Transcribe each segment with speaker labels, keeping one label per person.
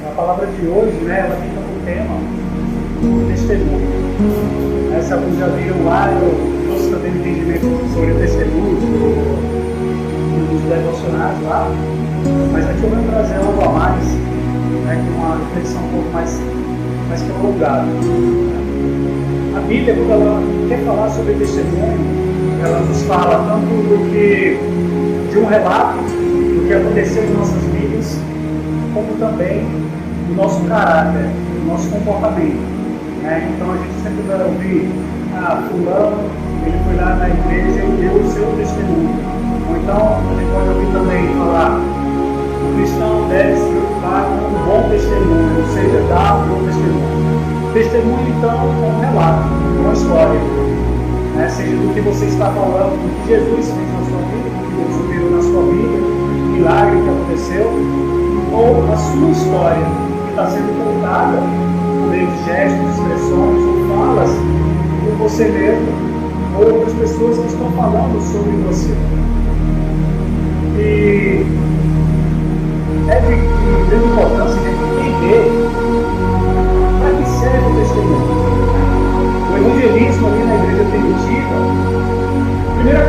Speaker 1: A palavra de hoje, né, ela tem como tema o testemunho. Se alguns já viram lá, eu trouxe também um entendimento sobre o testemunho dos devocionais lá, mas aqui eu vou trazer algo a mais, né, com uma reflexão um pouco mais prolongada. A Bíblia, quando ela quer falar sobre testemunho, ela nos fala tanto de um relato do que aconteceu em nossas vidas, como também do nosso caráter, do nosso comportamento. Então a gente sempre vai ouvir, fulano, ele foi lá na igreja e deu o seu testemunho. Ou então a gente pode ouvir também falar, o cristão deve se preocupar com um bom testemunho, ou seja, dar um bom testemunho. Testemunho então é um relato, uma história, seja do que você está falando, do que Jesus fez na sua vida, do que Deus operou na sua vida, o milagre que aconteceu, ou a sua história que está sendo contada por meio de gestos, expressões ou falas por você mesmo ou outras pessoas que estão falando sobre você. E é de grande importância a gente entender para que serve o testemunho. O evangelismo ali na igreja primitiva, a primeira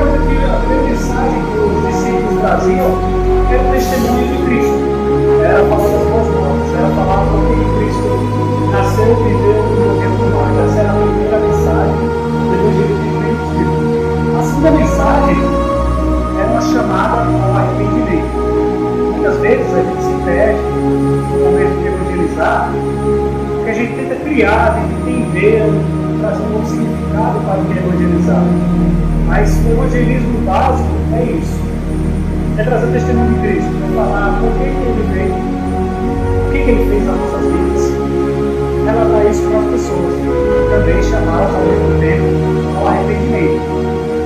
Speaker 1: mensagem que os discípulos traziam era o testemunho de Cristo. Era falar das boas novas, era falar porque Cristo nasceu, viveu e morreu por nós. Essa era a primeira mensagem do evangelismo primitivo. A segunda mensagem era uma chamada ao arrependimento. Muitas vezes a gente se perde no momento de evangelizar, porque a gente tenta criar, tenta entender, trazer um novo significado para o que é evangelizar. Mas o evangelismo básico é isso. É trazer o testemunho de Cristo, é falar por que ele veio, o que ele fez nas nossas vidas, relatar isso para as pessoas, e também chamá-las ao mesmo tempo ao arrependimento.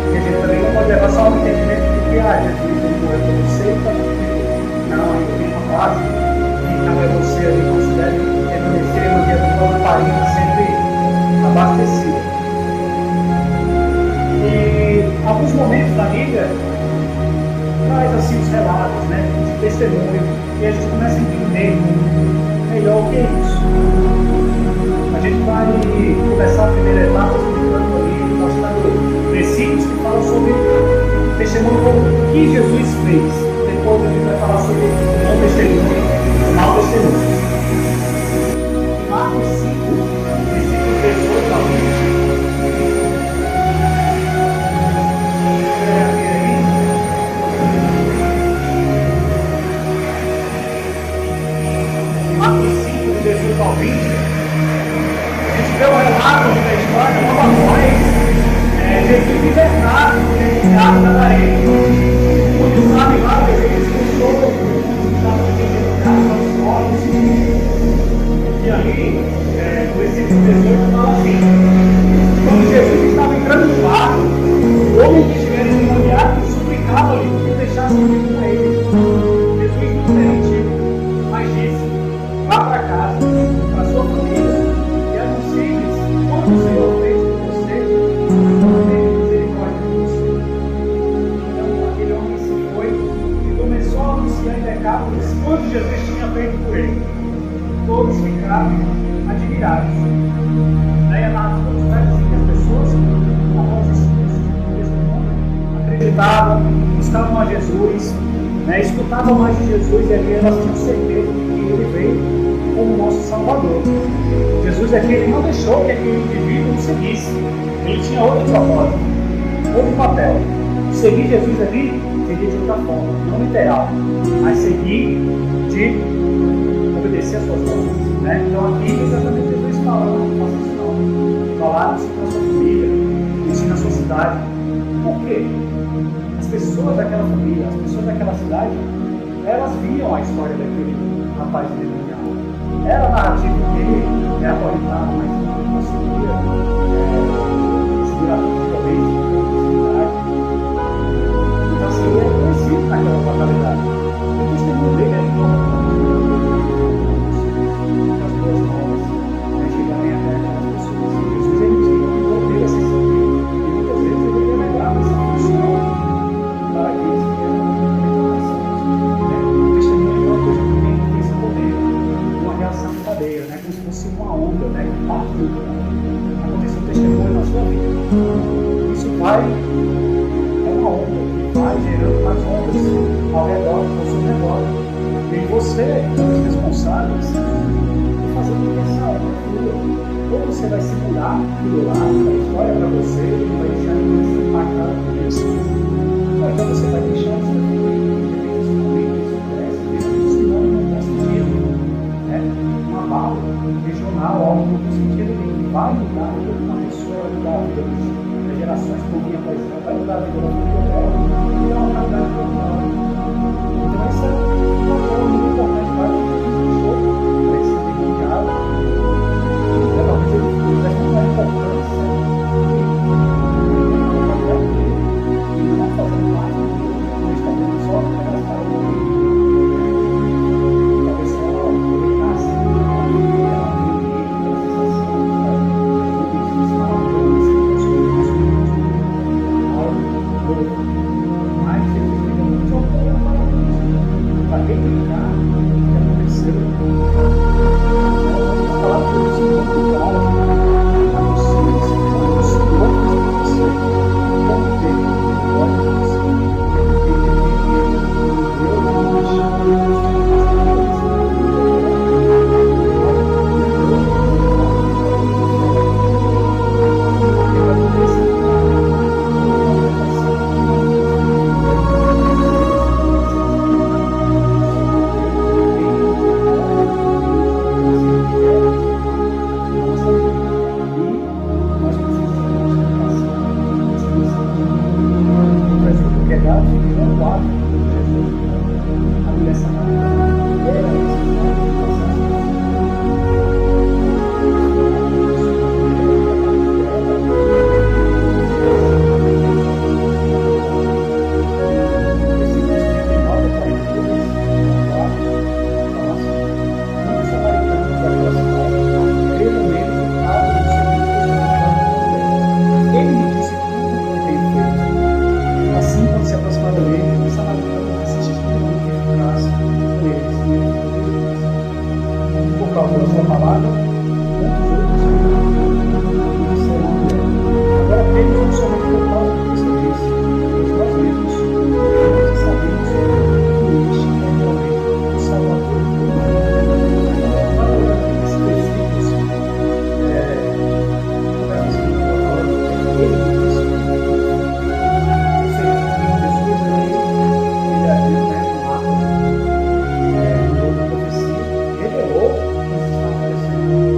Speaker 1: Porque a gente também não pode levar só ao entendimento de que Jesus morreu por você, está não, ainda tem uma parte, então é você ali que você deve permanecer no dia da lamparina sempre abastecida. E alguns momentos da Bíblia traz assim os relatos, de testemunho, e a gente começa a entender melhor o que é isso. A gente vai começar a primeira etapa explicando ali, mostrando versículos que falam sobre o testemunho do que Jesus fez. Depois a gente vai falar sobre o bom testemunho, o mau testemunho. Marcos 5, versículos 18 a 20. Marcos 5, 18 ao 20, a gente vê o relato da história, uma vez, Jesus libertado, criado da areia. Muitos sabem lá que ele expulsou, estava libertado aos olhos. E ali, no versículo 18, fala assim: quando Jesus estava entrando no barco, o homem que estivera endemoniado suplicava-lhe que o deixasse ir com ele. Jesus não permitiu, mas disse: vá para casa, para sua família, e anuncie-lhes quanto o Senhor fez por você, e teve misericórdia de você. Então aquele homem se foi e começou a anunciar em Decápolis quanto Jesus tinha feito por ele. Todos ficaram admirados. Daí a narrativa nos traz assim que as pessoas, após esse testemunho, acreditavam, buscavam a Jesus, escutavam mais de Jesus, e ali elas tinham certeza de que ele veio como nosso Salvador. Jesus aqui ele não deixou que aquele indivíduo o seguisse. Ele tinha outro propósito, outro papel. Seguir Jesus ali seria de outra forma, não literal, mas seguir de obedecer às suas ordens. Então aqui exatamente Jesus falando, não faça isso não. Falar, ensina a sua família, ensina a sua cidade. Por quê? As pessoas daquela família, as pessoas daquela cidade, elas viam a história daquele rapaz endemoniado. Era a narrativa que é atualizada, mas não conseguia segurar totalmente a cidade. Então assim, ele é conhecido naquela localidade. O testemunho dele é importante. As boas novas, chegarem até aquelas pessoas. Jesus ele tinha um poder acessível. E muitas vezes ele delegava essa função para aqueles que eram muito atrasados. O testemunho é uma coisa que tem esse poder. Uma uma onda, né? Que partiu. Aconteceu um testemunho na sua vida. Isso vai, é uma onda que vai gerando mais ondas ao redor, ao seu redor. E você é um dos responsáveis por fazer com que essa onda flua. Ou você vai segurar aquilo lá, a história para você, e vai deixar ninguém se impactar por isso. Ou então você vai deixar isso fluir, isso cresce, isso não no bom sentido. Né? Um abalo regional, algo no bom sentido, que vai mudar a vida de uma pessoa, vai mudar a vida das gerações por vir após ela, vai mudar a vida da família dela, e dar uma qualidade de vida. Então essa é uma forma muito importante para que a gente deixou para esse tipo de diálogo. Talvez ele tivesse uma importância e não fazendo parte do Estado só para ela estar talvez se ela aproveitasse ela mais efetivamente para replicar o que aconteceu. Falar para você muito claro a vocês, os outros de você, como ter olha de você, Deus não deixar revelou o que está acontecendo.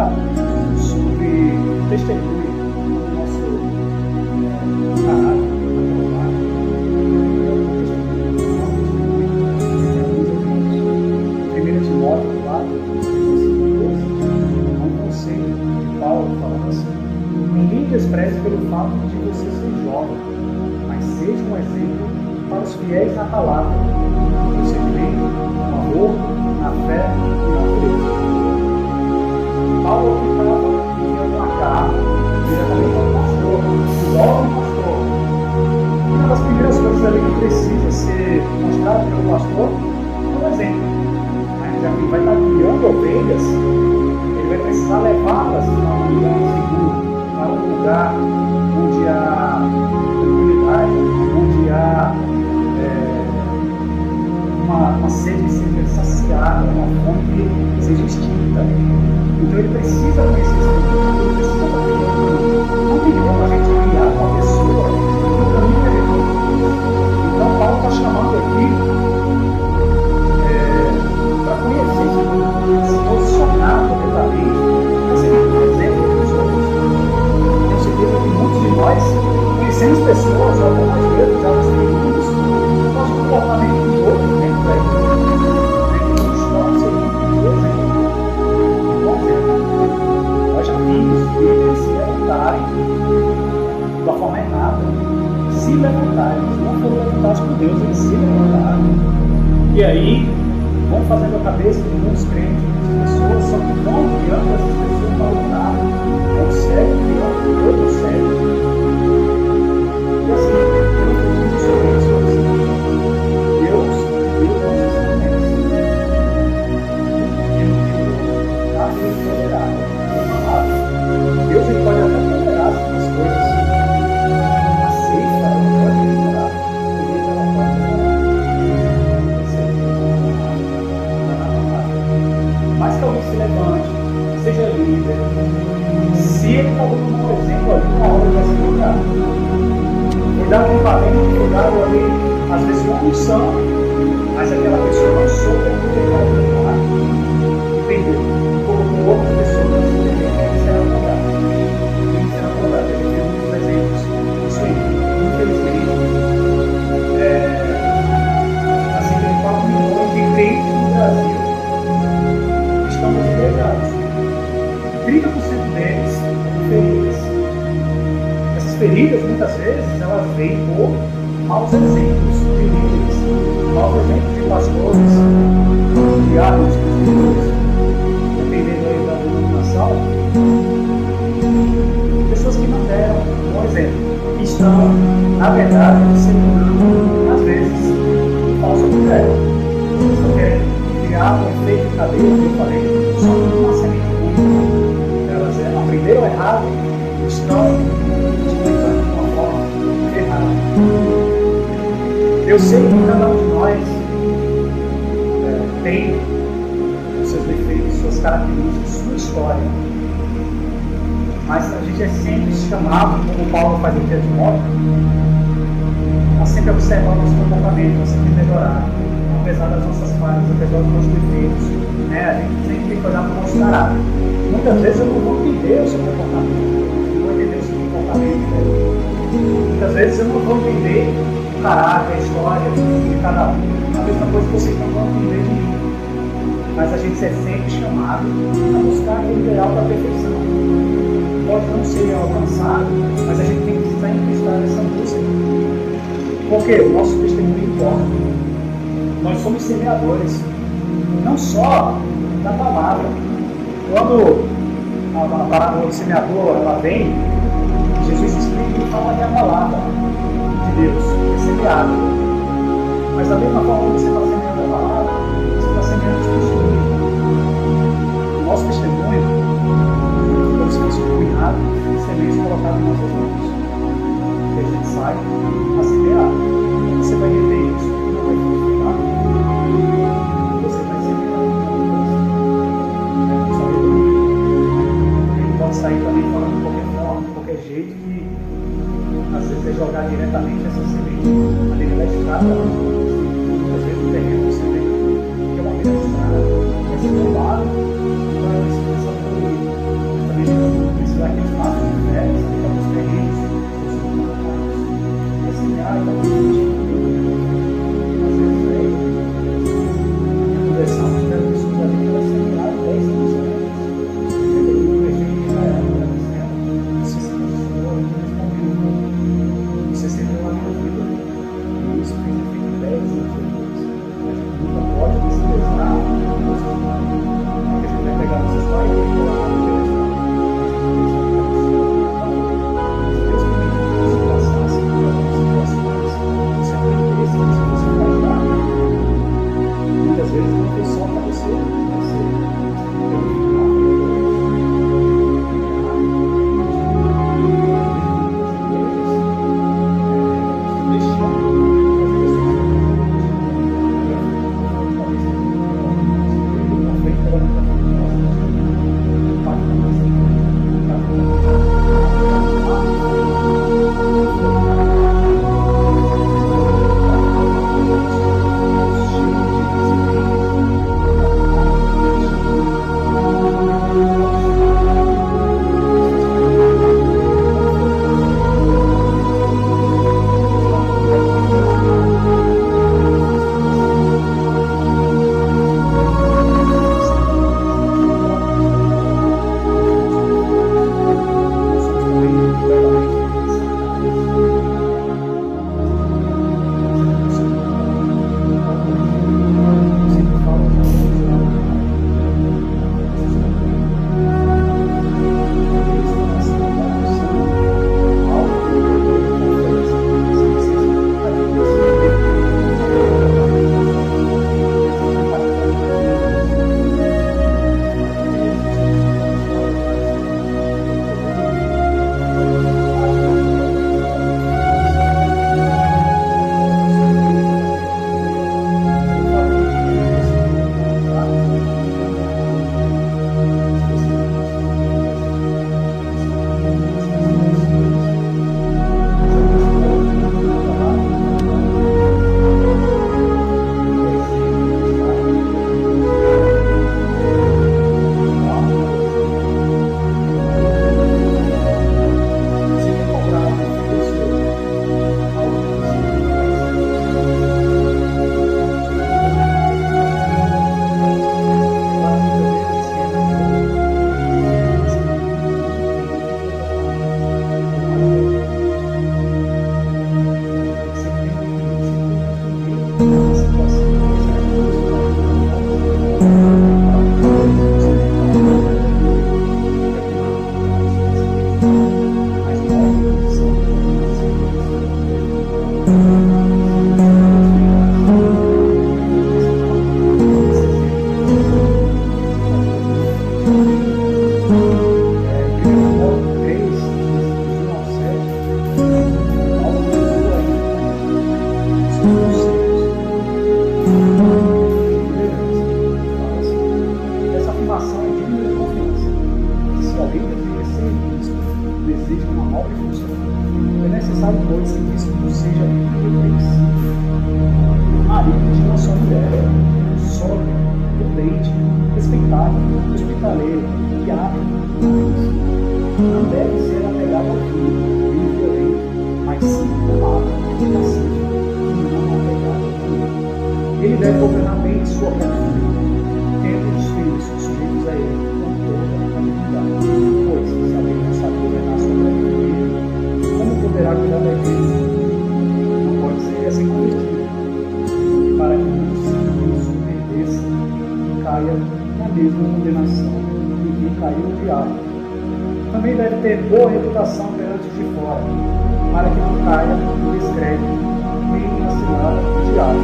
Speaker 1: falar sobre testemunho do nosso canal. Primeiro Timóteo 4, versículo 12, há um conselho de Paulo falando assim: ninguém despreze pelo fato de você ser jovem, mas seja um exemplo para os fiéis na palavra, no procedimento, no amor, na fé e na pureza. Paulo estava enviando uma carta diretamente ao pastor, o jovem pastor. Uma das primeiras coisas ali que precisa ser mostrado pelo pastor é um exemplo. Já que ele vai estar criando ovelhas, ele vai precisar levá-las para um lugar seguro, para um lugar onde há tranquilidade, onde há uma sede seja saciada, uma fome que seja extinta. Então ele precisa conhecer esse mundo, ele precisa estar criando. Não tem como a gente criar uma pessoa no caminho que ele foi. Então Paulo está chamando aqui para conhecer esse mundo, se posicionar corretamente, para ser um exemplo para os outros. Tenho certeza que muitos de nós conhecemos pessoas, ou até mais vezes, já nos temos, que nós comportamento dos outros dentro da igreja, que nos torna ser um exemplo. Nós já vimos eles se levantarem da forma errada, se levantarem, eles não foram levantados por Deus, eles se levantaram. E aí, vão fazendo a cabeça de muitos crentes, muitas pessoas, só que vão guiando essas pessoas para lutar. É um cego guiando outro cego. E assim, eu não preciso sobre isso. Deus não se esquece. Deus poderá. Deus ele pode até tolerar essas coisas. A ceifa ela pode tolerar. Ele ela pode tolerar. Mas que alguém se levante, seja líder, se ele está dando um exemplo ali, uma hora vai se cuidar. Cuidado com o valente, cuidado ali, às vezes uma unção, mas aquela pessoa não soube cuidar. Entendeu? Colocou outras pessoas que serão cuidadas. Quem será cuidado? A gente tem muitos exemplos. Isso aí, infelizmente, assim, tem 4 milhões de crentes no Brasil estão desigrejados. 30% deles têm feridas. Essas feridas, muitas vezes, elas vêm por maus exemplos de líderes, maus exemplos de pastores, de diáconos, dependendo aí da denominação, pessoas que não deram um bom exemplo, que estão, na verdade, disseminando, às vezes, um falso evangelho. Estão querendo criar um efeito de cadeia, que eu falei, só que uma semente ruim. Elas aprenderam errado e estão explicando de uma forma errada. Eu sei que cada um de nós tem os seus defeitos, suas características, sua história. Mas a gente é sempre chamado, como Paulo faz aqui a Timóteo, a sempre observar o nosso comportamento, a sempre melhorar, apesar das nossas falhas, apesar dos nossos defeitos. A gente sempre tem que olhar para o nosso caráter. Muitas vezes eu não vou entender o seu comportamento, não vou entender o seu comportamento. Muitas vezes eu não vou entender o caráter, a história de cada um. A mesma coisa que vocês não vão entender de mim. Mas a gente é sempre chamado a buscar aquele ideal da perfeição. Pode não ser alcançado, mas a gente tem que sempre estar nessa busca. Porque o nosso testemunho importa. Nós somos semeadores, não só da palavra. Quando a parábola do semeador ela vem, Jesus explica e fala que é a palavra de Deus, é semeada. Mas da mesma forma que você está semeando a palavra, você está semeando o testemunho. O nosso testemunho, quando se fosse cunhado, sementes colocadas nas nossas mãos. E a gente sai a semear. Você vai reter isso e não vai frutificar. Você vai semear com sabedoria. Ele pode sair também falando de qualquer forma, de qualquer jeito, e às vezes é jogar diretamente essa semente na beira da estrada. Muitas vezes o terreno você vê que é uma beira da estrada, vai ser roubado, vai ser sabedoria. digno de confiança. Se alguém deseja ser visto, deseja uma nobre função, é necessário, pois, que o discípulo seja irrepreensível. Marido de uma só mulher, sóbrio, prudente, respeitável, hospitaleiro e apto. Não deve ser apegado ao filho, nem violento, mas sim amável, pacífico e não apegado ao filho. Ele deve governar bem sua própria família, tendo os filhos sujeitos a ele com toda a dignidade. Pois, se alguém não sabe governar sua própria família, como poderá cuidar da igreja? Não pode ser assim convertido, para que não se submeteça e caia na mesma condenação em que caiu o diabo. Também deve ter boa reputação perante os de fora, para que não caia no descrédito, nem na cilada do diabo.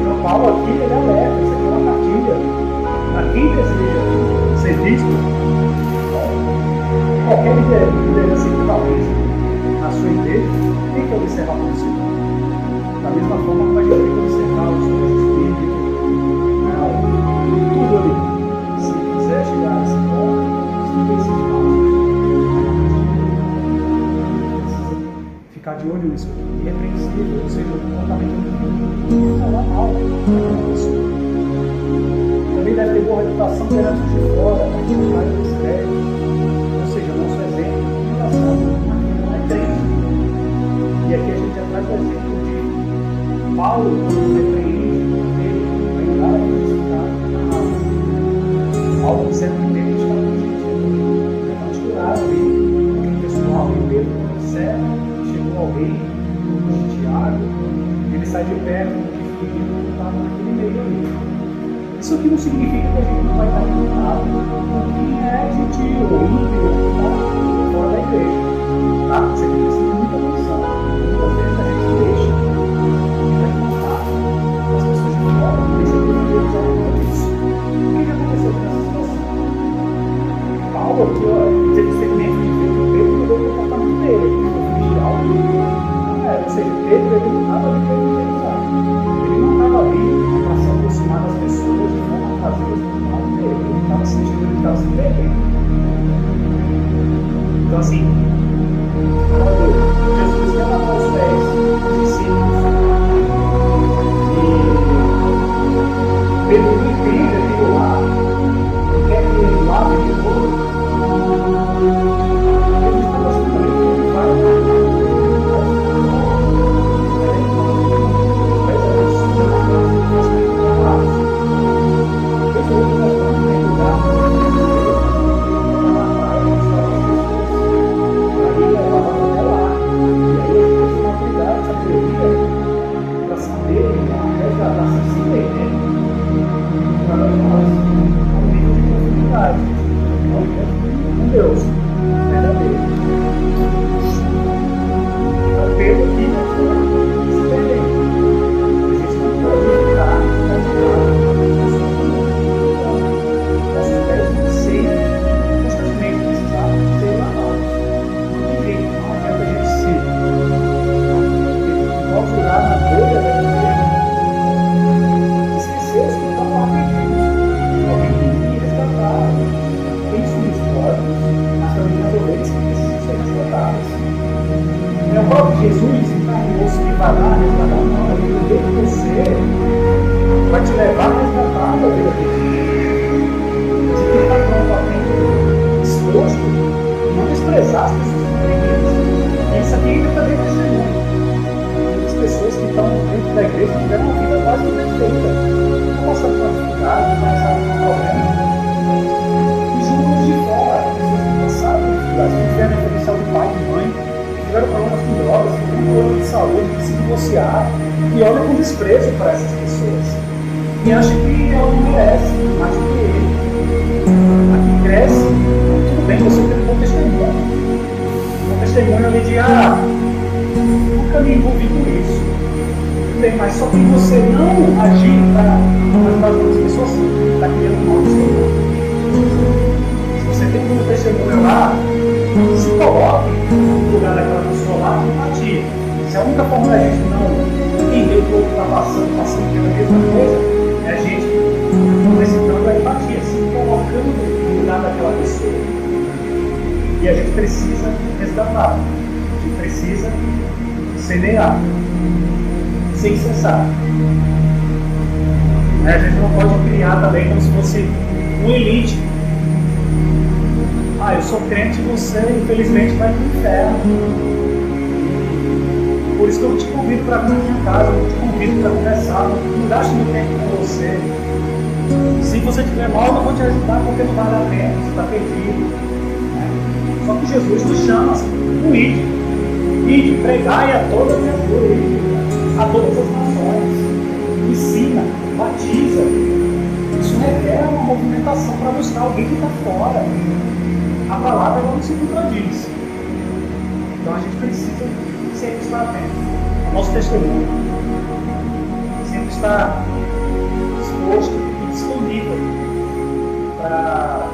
Speaker 1: Então, Paulo aqui, ele alerta, isso aqui é uma cartilha. Para quem deseja ser visto, qualquer liderança equivalente na sua igreja tem que observar o Senhor. Da mesma forma como a gente tem que observar os dois espíritos, tudo ali. Se quiser chegar nesse ponto, se esses passos, ficar de olho nisso, irrepreensível, ou seja, o comportamento não falar mal daquela pessoa. Também deve ter boa reputação perante os de fora, para que não caia no descrédito, ou seja, nosso exemplo de reputação aqui não é crente. E aqui a gente traz o exemplo de Paulo, quando repreende, ele vai dar a justificar na alma. Paulo dizendo que ele está com gente, está misturado ali, aquele pessoal, e Pedro, quando observa, chegou alguém, de Tiago, ele sai de perto do que estava naquele meio ali. Isso aqui não significa que a gente não vai estar imputado com quem é gentil ou ímpio que está fora da igreja. Tá? Você tem que ter muita atenção. Muitas vezes a gente deixa contato com as pessoas de fora e deixa de realizar isso. O que aconteceu com essa situação? Paulo aqui, teve segmento de Pedro mudou o comportamento dele, ele foi policial. Ou seja, Pedro ele não estava ali para evangelizar. Ele não estava ali para se aproximar das pessoas de forma a fazer o mal dele. Ele estava sentindo, ele estava se perdendo. Então, assim, quando Jesus quer lavar os pés dos discípulos e Pedro não entende aquilo lá, quer que ele lave de novo, ele está mostrando que ele vai lavar. Deus verdadeiro. Então, Pedro aqui foi diferente. A gente não pode ficar nossos pés sempre, constantemente precisar ser lavados. Não tem jeito, não adianta a gente ser. Não pode jogar na bolha da igreja. Esquecer os que estão lá perdidos. Alguém tem que resgatar. Tem suas histórias. Ovelhas que precisam ser resgatadas. É o próprio Jesus encarnou-se e vai lá resgatar uma vida dele que você vai te levar a resgatar a vida dele. Você tem que estar pronto a aprender, disposto a não desprezar as pessoas que estão em isso aqui ainda também vai ser muito. As pessoas que estão dentro da igreja tiveram uma vida quase que perfeita, não passando por dificuldade, não passaram por problema. E juntos de fora, pessoas que passaram que tiveram a potencial de pai e mãe, que tiveram problemas com drogas, que tiveram problemas de saúde, que se divorciaram, e olha com desprezo para essas pessoas. E acha que ela não merece mais do que ele. Aqui cresce, tudo bem, você tem um bom testemunho. Um testemunho ali de, nunca me envolvi com isso. Tudo bem, mas só que você não agir para ajudar as outras pessoas, está criando um mau testemunho. Você tem um testemunho lá, se coloque no lugar daquela pessoa lá com empatia. Se a única forma da gente não entender o que o outro está passando pela mesma coisa, é a gente exercitando a empatia, se colocando no lugar E a gente precisa resgatar, a gente precisa semear, sem cessar. A gente não pode criar também como se fosse um elite. Eu sou crente e você, infelizmente, vai para o inferno. Por isso que eu te convido para vir na minha casa, eu te convido para conversar, não gaste meu tempo com você. Se você estiver mal, eu não vou te ajudar porque não vale a pena, você está perdido. Só que Jesus nos chama assim, o ide, pregai a todas as criaturas, a todas as nações, ensina, batiza. Isso requer uma movimentação para buscar alguém que está fora. A palavra não se contradiz. Então a gente precisa sempre estar atento ao nosso testemunho, sempre estar disposto e disponível para